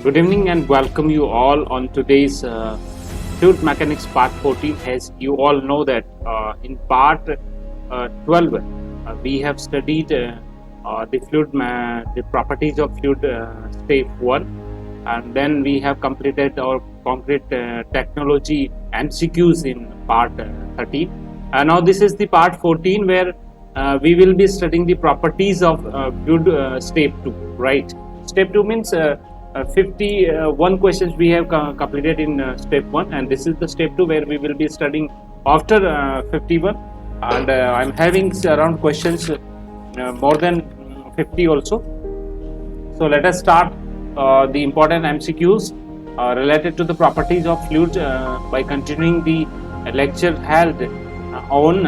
Good evening and welcome you all on today's Fluid Mechanics Part 14. As you all know that in Part 12 we have studied the properties of fluid step 1, and then we have completed our concrete technology MCQs in Part 13. And now this is the Part 14 where we will be studying the properties of fluid step 2, right? Step 2 means 51 questions we have completed in step 1, and this is the step 2 where we will be studying after 51, and I'm having around questions more than 50 also. So let us start the important MCQs related to the properties of fluid by continuing the lecture held on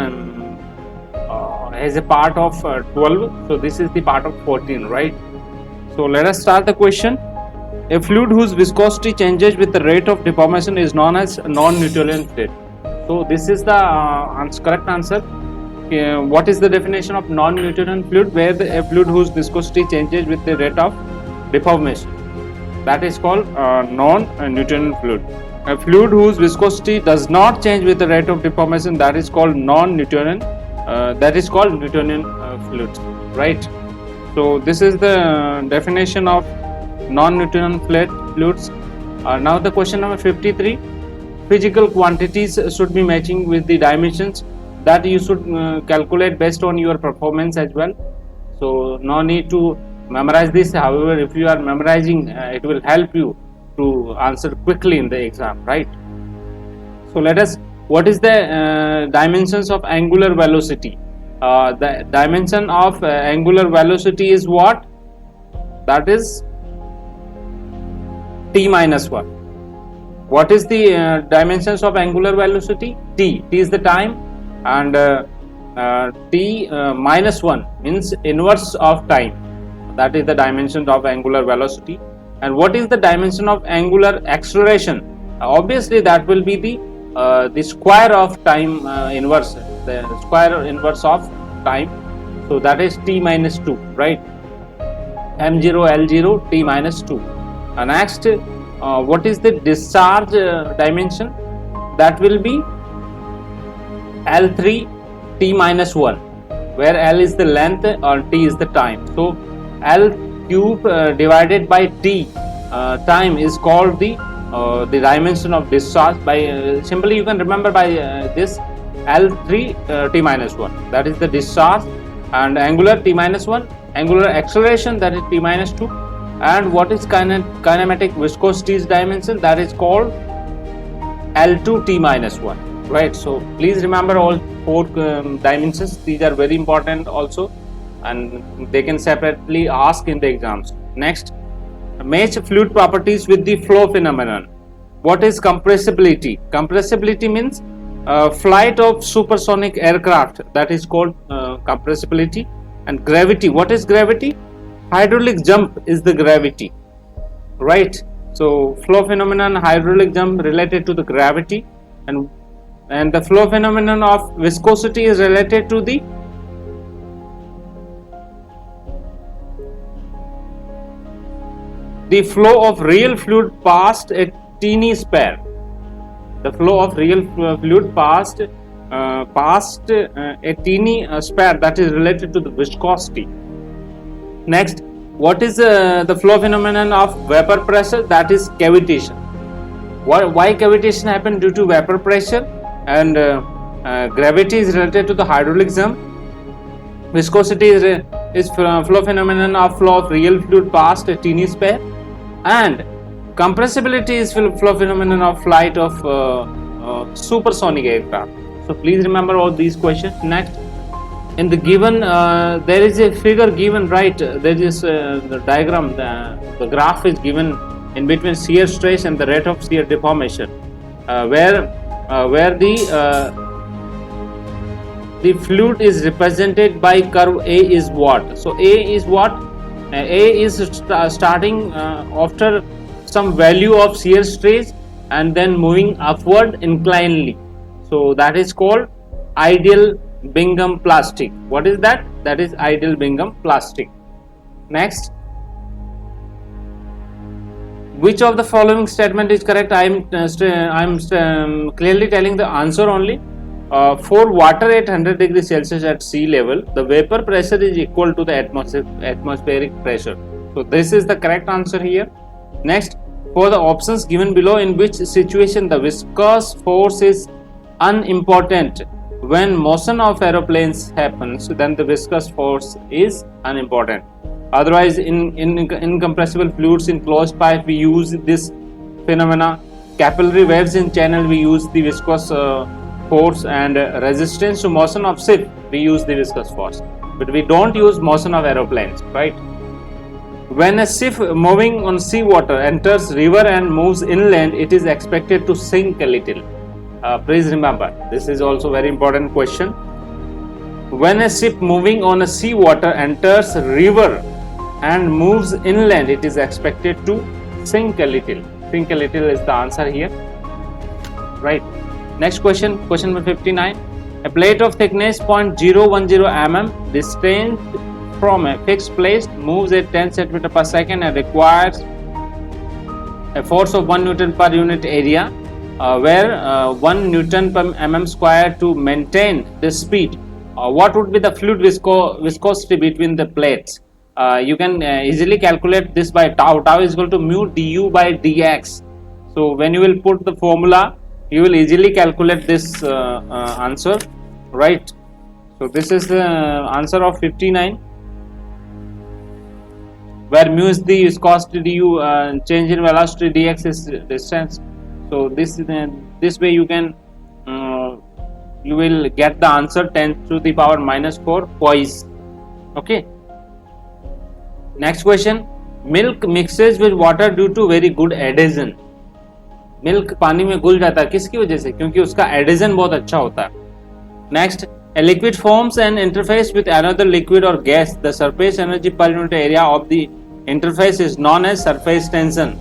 as a part of 12. So this is the part of 14, right? So let us start the question. A fluid whose viscosity changes with the rate of deformation is known as non-Newtonian fluid. So this is the correct answer. What is the definition of non-Newtonian fluid? Where a fluid whose viscosity changes with the rate of deformation. That is called non-Newtonian fluid. A fluid whose viscosity does not change with the rate of deformation, that is called non-Newtonian. That is called Newtonian fluid, right? So this is the definition of non-Newtonian fluids. Now the question number 53. Physical quantities should be matching with the dimensions that you should calculate based on your performance as well. So no need to memorize this. However, if you are memorizing, it will help you to answer quickly in the exam, right? So let us, what is the dimensions of angular velocity? The dimension of angular velocity is what? That is t minus 1. What is the dimensions of angular velocity? T is the time, and t minus 1 means inverse of time. That is the dimension of angular velocity. And what is the dimension of angular acceleration? Obviously that will be the square of time inverse, the square inverse of time. So that is t minus 2, right? m0 l0 t minus 2. Next, what is the discharge dimension? That will be L3 t minus 1, where L is the length or t is the time. So L cube divided by t time is called the dimension of discharge. By simply you can remember by this L3 t minus 1, that is the discharge, and angular t minus 1, angular acceleration, that is t minus 2. And what is kinematic viscosity's dimension? That is called L2 t minus 1, right? So please remember all 4 dimensions. These are very important also, and they can separately ask in the exams. Next, match fluid properties with the flow phenomenon. What is compressibility? Compressibility means flight of supersonic aircraft, that is called compressibility. And gravity, what is gravity? Hydraulic jump is the gravity, right? So flow phenomenon, hydraulic jump related to the gravity, and the flow phenomenon of viscosity is related to the flow of real fluid past a teeny sphere. The flow of real fluid past a teeny sphere, that is related to the viscosity. Next, what is the flow phenomenon of vapor pressure? That is cavitation. Why cavitation happen? Due to vapor pressure, and gravity is related to the hydraulic jump. Viscosity is flow phenomenon of flow of real fluid past a teeny sphere, and compressibility is flow phenomenon of flight of supersonic aircraft. So please remember all these questions. Next, in the given, there is a figure given, right? There is the diagram, the graph is given in between shear stress and the rate of shear deformation, where the fluid is represented by curve A is what? So A is what? A is starting after some value of shear stress and then moving upward inclinely. So that is called ideal Bingham plastic. What is that? That is ideal Bingham plastic. Next, Which of the following statement is correct? I'm clearly telling the answer only. For water at 100 degrees Celsius at sea level, the vapor pressure is equal to the atmospheric pressure. So this is the correct answer here. Next, for the options given below, in which situation the viscous force is unimportant? When motion of aeroplanes happens, then the viscous force is unimportant. Otherwise, in incompressible fluids in closed pipe, we use this phenomena. Capillary waves in channel, we use the viscous force, and resistance to motion of ship, we use the viscous force, but we don't use motion of aeroplanes, right? When a ship moving on sea water enters river and moves inland, it is expected to sink a little. Please remember, this is also very important question. When a ship moving on a sea water enters river and moves inland, it is expected to sink a little. Sink a little is the answer here, right? Next question, question number 59. A plate of thickness 0.010 mm, distant from a fixed place, moves at 10 cm per second and requires a force of 1 Newton per unit area, where 1 Newton per mm square to maintain the speed. What would be the fluid viscosity between the plates? You can easily calculate this by tau. Tau is equal to mu du by dx. So when you will put the formula, you will easily calculate this answer, right? So this is the answer of 59, where mu is the viscosity, du change in velocity, dx is distance. So this way you can you will get the answer 10 to the power minus 4 poise. Okay. Next question. Milk mixes with water due to very good adhesion. Milk पानी में घुल जाता है, किसकी वजह से? क्योंकि उसका एडिशन बहुत अच्छा होता है. Next, a liquid forms an interface with another liquid or gas. The surface energy per unit area of the interface is known as surface tension.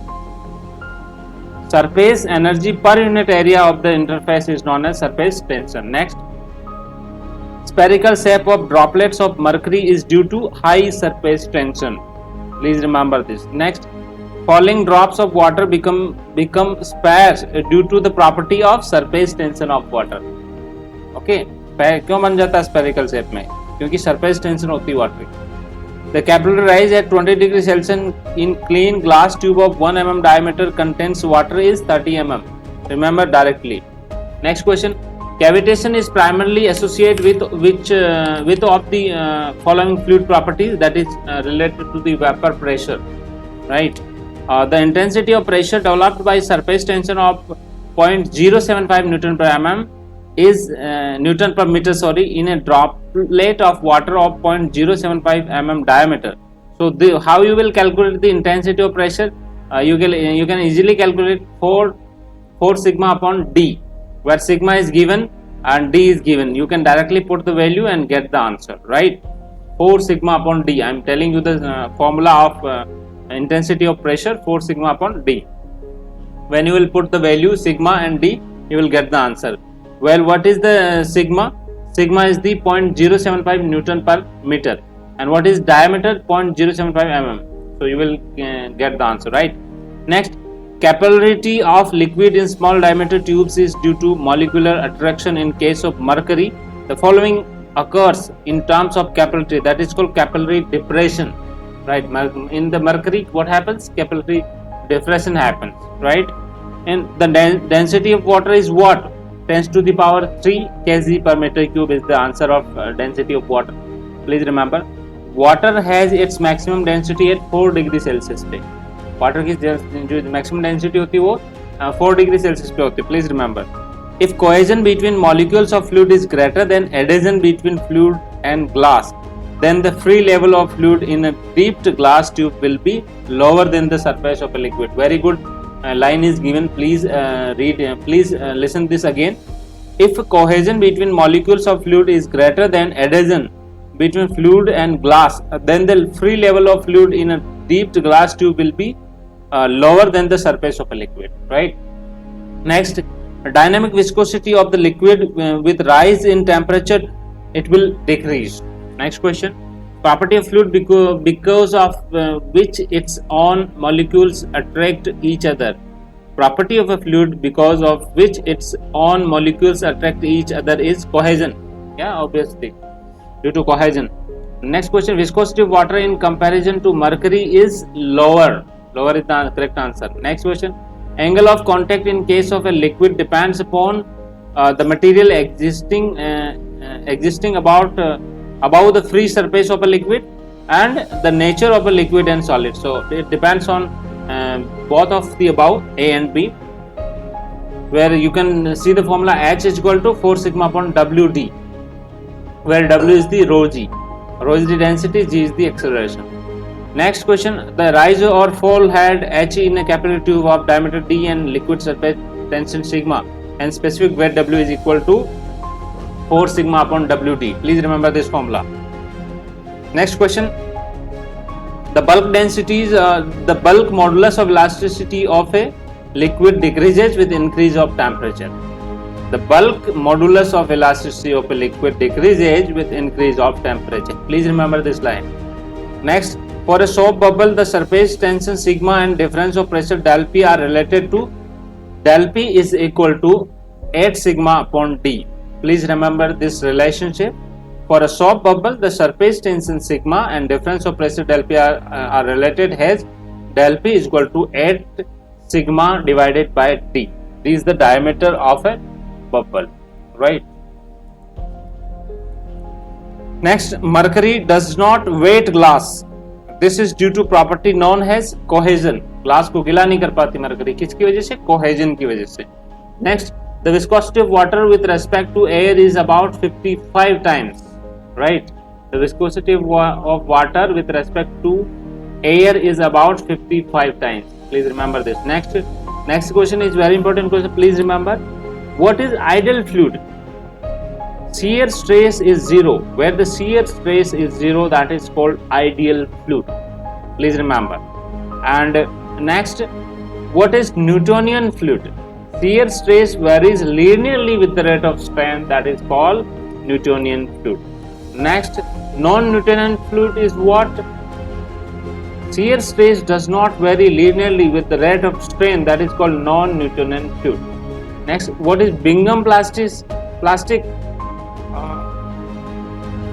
Surface energy per unit area of the interface is known as surface tension. Next, spherical shape of droplets of mercury is due to high surface tension. Please remember this. Next, falling drops of water become sparse due to the property of surface tension of water. Okay, क्यों बन जाता है spherical shape में? क्योंकि surface tension होती है water की. The capillary rise at 20 degrees Celsius in clean glass tube of 1 mm diameter contains water is 30 mm. Remember directly. Next question. Cavitation is primarily associated with which of the following fluid properties, that is related to the vapor pressure, right? The intensity of pressure developed by surface tension of 0.075 Newton per mm is Newton per meter, in a droplet of water of 0.075 mm diameter. So how you will calculate the intensity of pressure? You can easily calculate 4 sigma upon d, where sigma is given and d is given. You can directly put the value and get the answer, right? 4 sigma upon d. I am telling you the formula of intensity of pressure, 4 sigma upon d. When you will put the value sigma and d, you will get the answer. Well, what is the sigma? Sigma is the 0.075 Newton per meter, and what is diameter? 0.075 mm. So you will get the answer, right? Next, capillarity of liquid in small diameter tubes is due to molecular attraction. In case of mercury, the following occurs in terms of capillarity, that is called capillary depression, right? In the mercury, what happens? Capillary depression happens, right? And the density of water is what? 10 to the power 3 kg per meter cube is the answer of density of water. Please remember, water has its maximum density at 4 degree Celsius पे. Water की जो maximum density होती है वो 4 degree Celsius पे होती है. Please remember, if cohesion between molecules of fluid is greater than adhesion between fluid and glass, then the free level of fluid in a deep glass tube will be lower than the surface of a liquid. Very good line is given. Please listen this again. If cohesion between molecules of fluid is greater than adhesion between fluid and glass, then the free level of fluid in a deep glass tube will be lower than the surface of a liquid, right? Next, dynamic viscosity of the liquid with rise in temperature, it will decrease. Next question, property of fluid because of which its own molecules attract each other. Property of a fluid because of which its own molecules attract each other is cohesion. Yeah, obviously, due to cohesion. Next question, viscosity of water in comparison to mercury is lower. Lower is the correct answer. Next question, angle of contact in case of a liquid depends upon the material existing above the free surface of a liquid and the nature of a liquid and solid. So it depends on both of the above, A and B, where you can see the formula H is equal to 4 sigma upon WD, where W is the rho g, rho is the density, g is the acceleration. Next question, the rise or fall had H in a capillary tube of diameter d and liquid surface tension sigma and specific where W is equal to 4 sigma upon WD. Please remember this formula. Next question, the bulk densities, the bulk modulus of elasticity of a liquid decreases with increase of temperature. The bulk modulus of elasticity of a liquid decreases with increase of temperature. Please remember this line. Next, for a soap bubble, the surface tension sigma and difference of pressure del P are related to del P is equal to 8 sigma upon D. Please remember this relationship. For a soap bubble, the surface tension sigma and difference of pressure del P are related as del P is equal to 8 sigma divided by D. This is the diameter of a bubble, right? Next, mercury does not weight glass. This is due to property known as cohesion. Glass को गिला नहीं कर पाती mercury, किसकी वजह से? Cohesion की वजह से. Next, the viscosity of water with respect to air is about 55 times, right? The viscosity of water with respect to air is about 55 times. Please remember this. Next question is very important question. Please remember, what is ideal fluid? Shear stress is 0. Where the shear stress is 0, that is called ideal fluid. Please remember. And next, what is Newtonian fluid? Shear stress varies linearly with the rate of strain, that is called Newtonian fluid. Next, non-Newtonian fluid is what? Shear stress does not vary linearly with the rate of strain, that is called non-Newtonian fluid. Next, what is Bingham plastic?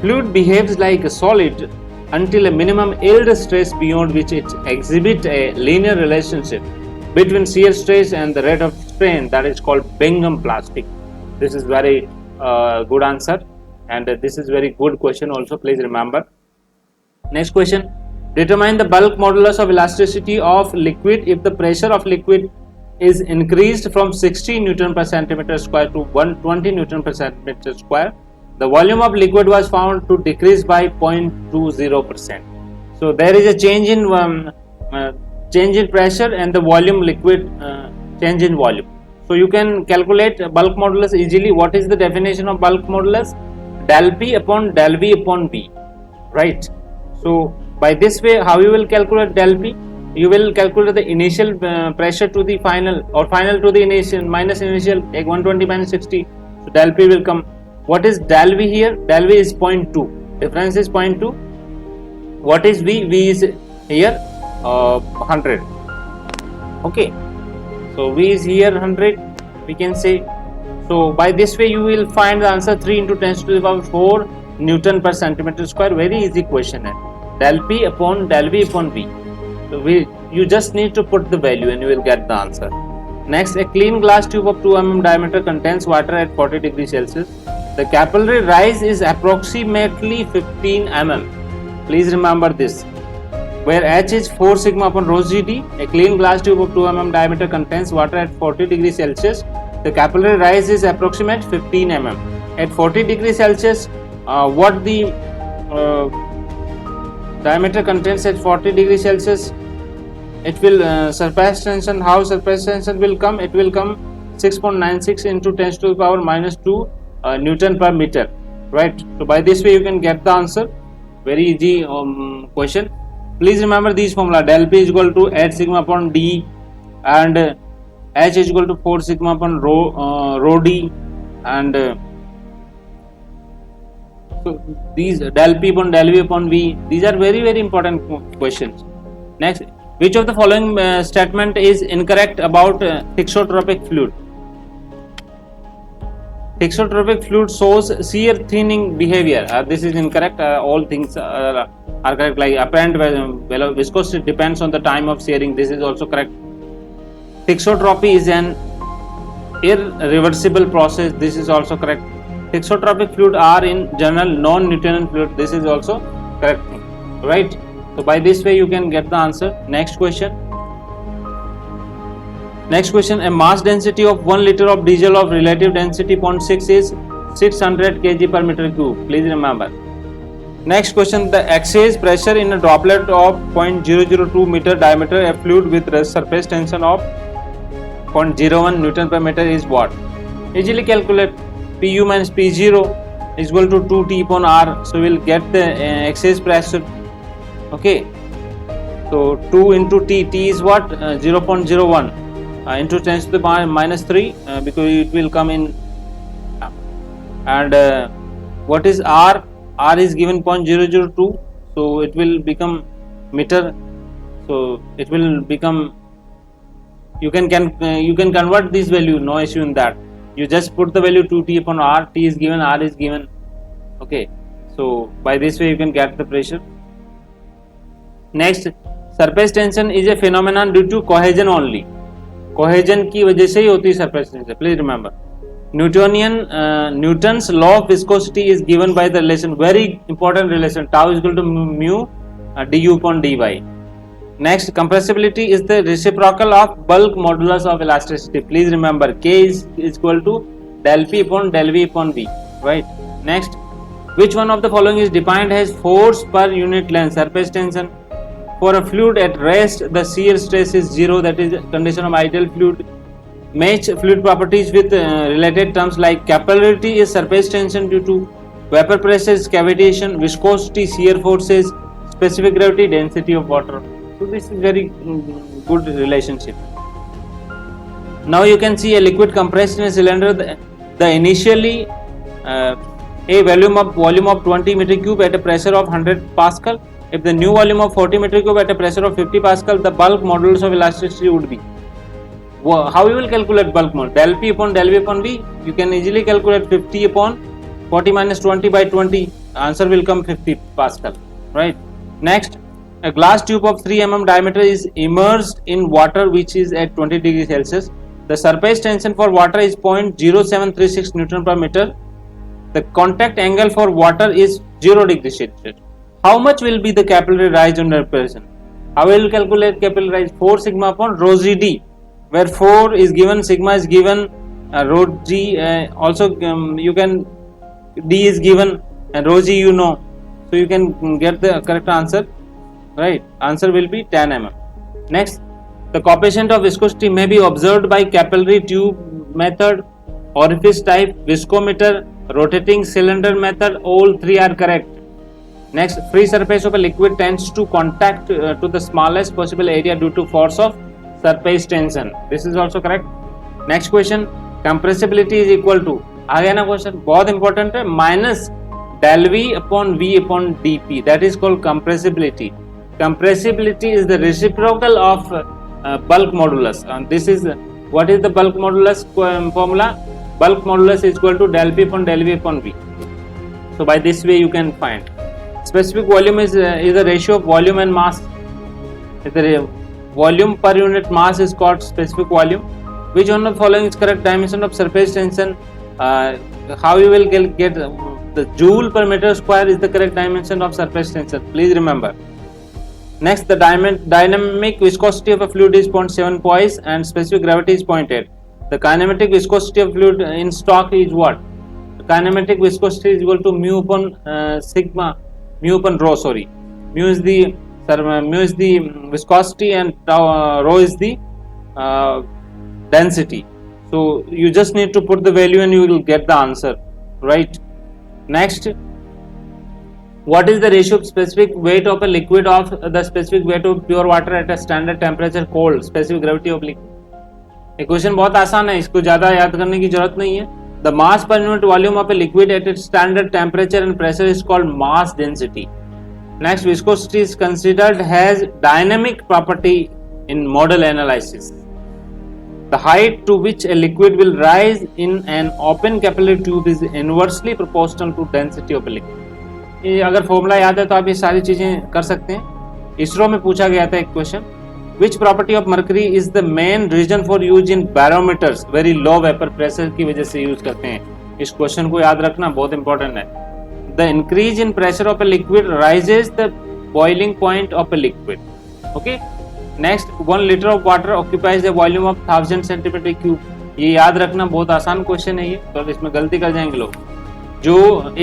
Fluid behaves like a solid until a minimum yield stress beyond which it exhibits a linear relationship between shear stress and the rate of strain, that is called Bingham plastic. This is very good answer, and this is very good question also. Please remember. Next question, determine the bulk modulus of elasticity of liquid if the pressure of liquid is increased from 60 Newton per centimeter square to 120 Newton per centimeter square. The volume of liquid was found to decrease by 0.20%. So there is a change in pressure and the volume liquid change in volume. So you can calculate bulk modulus easily. What is the definition of bulk modulus? Del P upon del V upon B, right? So by this way, how you will calculate del P? You will calculate the initial pressure to the final, or final to the initial minus initial, like 120 minus 60. So del P will come. What is del V here? Del V is 0.2. Difference is 0.2. What is V? V is here 100. Okay. So V is here 100. We can say. So by this way you will find the answer 3 into 10 to the power 4 Newton per centimeter square. Very easy question. Del P upon del V upon V. So you just need to put the value and you will get the answer. Next, a clean glass tube of 2 mm diameter contains water at 40 degrees Celsius. The capillary rise is approximately 15 mm. Please remember this. Where H is 4 sigma upon rho GD, a clean glass tube of 2 mm diameter contains water at 40 degrees Celsius. The capillary rise is approximate 15 mm. At 40 degrees Celsius, what the diameter contains at 40 degrees Celsius, it will surface tension. How surface tension will come? It will come 6.96 into 10 to the power minus 2 Newton per meter, right? So by this way you can get the answer. Very easy question. Please remember these formula. Del P is equal to 8 sigma upon D, and H is equal to 4 sigma upon rho D, and So these del P upon del V upon V, these are very important questions. Next, which of the following statement is incorrect about thixotropic fluid? Thixotropic fluid shows shear thinning behavior. This is incorrect. All things are correct. Like apparent viscosity depends on the time of shearing. This is also correct. Thixotropy is an irreversible process. This is also correct. Thixotropic fluid are in general non-Newtonian fluid. This is also correct thing, right? So by this way you can get the answer. Next question. Next question, a mass density of 1 liter of diesel of relative density 0.6 is 600 kg per meter cube. Please remember. Next question, the excess pressure in a droplet of 0.002 meter diameter, a fluid with surface tension of 0.01 Newton per meter is what? Easily calculate. Pu minus P0 is equal to 2T upon R. So we will get the excess pressure. Okay. So 2 into T. T is what? 0.01. Into 10 to the power minus 3 because it will come in. And what is R? R is given 0.002, so it will become meter. So it will become. You can convert this value. No issue in that. You just put the value 2T upon R. T is given. R is given. Okay. So by this way you can get the pressure. Next, surface tension is a phenomenon due to cohesion only. Cohesion की वजह से ही होती है surface tension. Please remember Newton's law of viscosity is given by the relation, very important relation, tau is equal to mu du upon dy. Next, compressibility is the reciprocal of bulk modulus of elasticity. Please remember k is equal to del p upon del v upon v, right? Next, which one of the following is defined as force per unit length? Surface tension. For a fluid at rest, the shear stress is 0, that is condition of ideal fluid. Match fluid properties with related terms like capillarity is surface tension due to vapor pressure is cavitation, viscosity shear forces, specific gravity density of water. So this is very good relationship. Now you can see a liquid compressed in a cylinder. The initially a volume of 20 meter cube at a pressure of 100 Pascal. If the new volume of 40 meter cube at a pressure of 50 Pascal, the bulk modulus of elasticity would be. How you will calculate bulk modulus? Del P upon del V upon V. You can easily calculate 50 upon 40 minus 20 by 20. Answer will come 50 Pascal. Right. Next, a glass tube of 3 mm diameter is immersed in water which is at 20 degrees Celsius. The surface tension for water is 0.0736 Newton per meter. The contact angle for water is 0 degrees Celsius. How much will be the capillary rise under pressure? How will calculate capillary rise? 4 sigma upon rho g d, where 4 is given, sigma is given, rho g also you can, d is given, and rho g you know. So you can get the correct answer, right? Answer will be 10 mm. Next, the coefficient of viscosity may be observed by capillary tube method, orifice type, viscometer, rotating cylinder method. All three are correct. Next, free surface of a liquid tends to contact to the smallest possible area due to force of surface tension. This is also correct. Next question, compressibility is equal to, आ गया ना question, बहुत important है, minus del V upon V upon dP. That is called compressibility. Compressibility is the reciprocal of bulk modulus. And this is, what is the bulk modulus formula? Bulk modulus is equal to del P upon del V upon V. So by this way you can find. Specific volume is the ratio of volume and mass. The volume per unit mass is called specific volume. Which one of the following is correct dimension of surface tension? How you will get the joule per meter square is the correct dimension of surface tension. Please remember. Next, the dynamic viscosity of a fluid is 0.7 poise and specific gravity is 0.8. The kinematic viscosity of fluid in stock is what? The kinematic viscosity is equal to mu upon sigma. Mu upon rho, sorry. Mu is the viscosity and rho is the density. So you just need to put the value and you will get the answer, right? Next, what is the ratio of specific weight of a liquid of the specific weight of pure water at a standard temperature cold? Specific gravity of liquid. Question बहुत आसान है, इसको ज्यादा याद करने की जरूरत नहीं है. The mass per unit volume of a liquid at its standard temperature and pressure is called mass density. Next, viscosity is considered as dynamic property in model analysis. The height to which a liquid will rise in an open capillary tube is inversely proportional to density of a liquid. ये अगर formula याद है तो आप ये सारी चीजें कर सकते हैं। इसरो में पूछा गया था एक question, Which property of mercury is the main reason for use in barometers? Very low vapor pressure की वजह से यूज करते हैं। इस क्वेश्चन को याद रखना बहुत इंपॉर्टेंट है। The increase in pressure of a liquid rises the boiling point of a liquid. Okay. Next, 1 liter of water occupies a volume of 1000 centimeter cube. ये याद रखना बहुत आसान क्वेश्चन है ये, तो इसमें गलती कर जाएंगे लोग। जो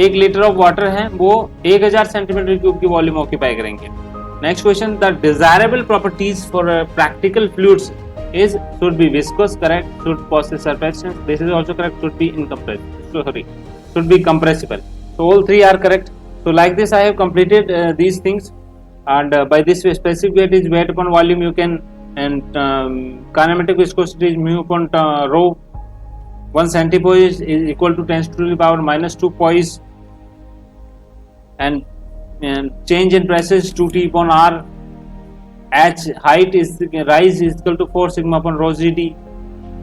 1 लीटर ऑफ वाटर है वो 1000 सेंटीमीटर क्यूब की वॉल्यूम ऑक्यूपाई करेंगे। Next question, the desirable properties for practical fluids is should be viscous, correct, should possess surfactants, this is also correct, should be should be compressible. So all three are correct. So like this I have completed these things, and by this specific weight is weight upon volume you can, and kinematic viscosity is mu upon rho. 1 centipoise is equal to 10 to the power minus 2 poise, and change in pressure is 2T upon R. H height is rise is equal to 4 sigma upon rho GD,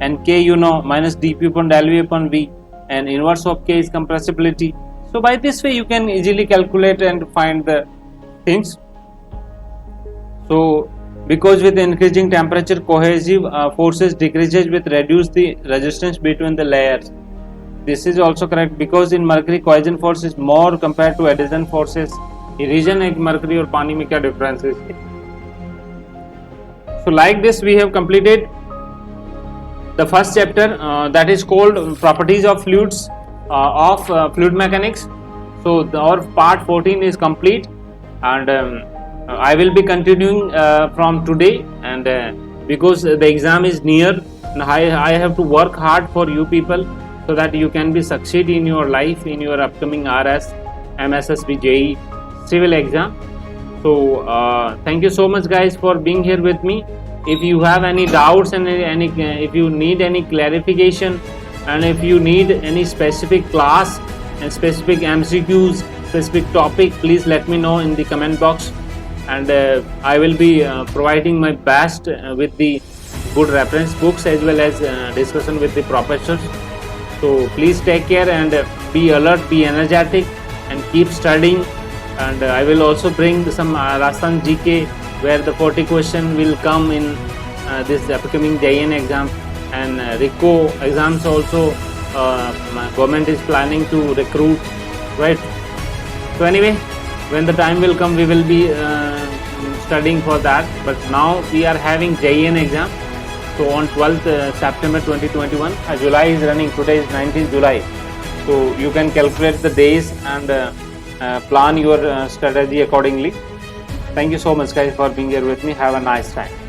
and K you know minus dP upon del V upon V, and inverse of K is compressibility. So by this way you can easily calculate and find the things. So because with increasing temperature cohesive forces decreases with reduce the resistance between the layers. This is also correct because in mercury cohesion force is more compared to adhesion forces. Reason है कि mercury और पानी में क्या difference है। So like this we have completed the first chapter that is called properties of fluids of fluid mechanics. So और part 14 is complete, and I will be continuing from today, and because the exam is near, I have to work hard for you people so that you can be succeed in your life in your upcoming RS, MSSB, JEE, civil exam. So thank you so much guys for being here with me. If you have any doubts and if you need any clarification, and if you need any specific class and specific MCQs, specific topic, please let me know in the comment box, and I will be providing my best with the good reference books as well as discussion with the professors. So please take care and be alert, be energetic, and keep studying. And I will also bring some Rajasthan GK where the 40 question will come in this upcoming JN exam, and RICO exams also government is planning to recruit, right? So anyway, when the time will come we will be studying for that, but now we are having JN exam. So on 12th September 2021, July is running, today is 19th July, so you can calculate the days and plan your strategy accordingly. Thank you so much guys for being here with me. Have a nice time.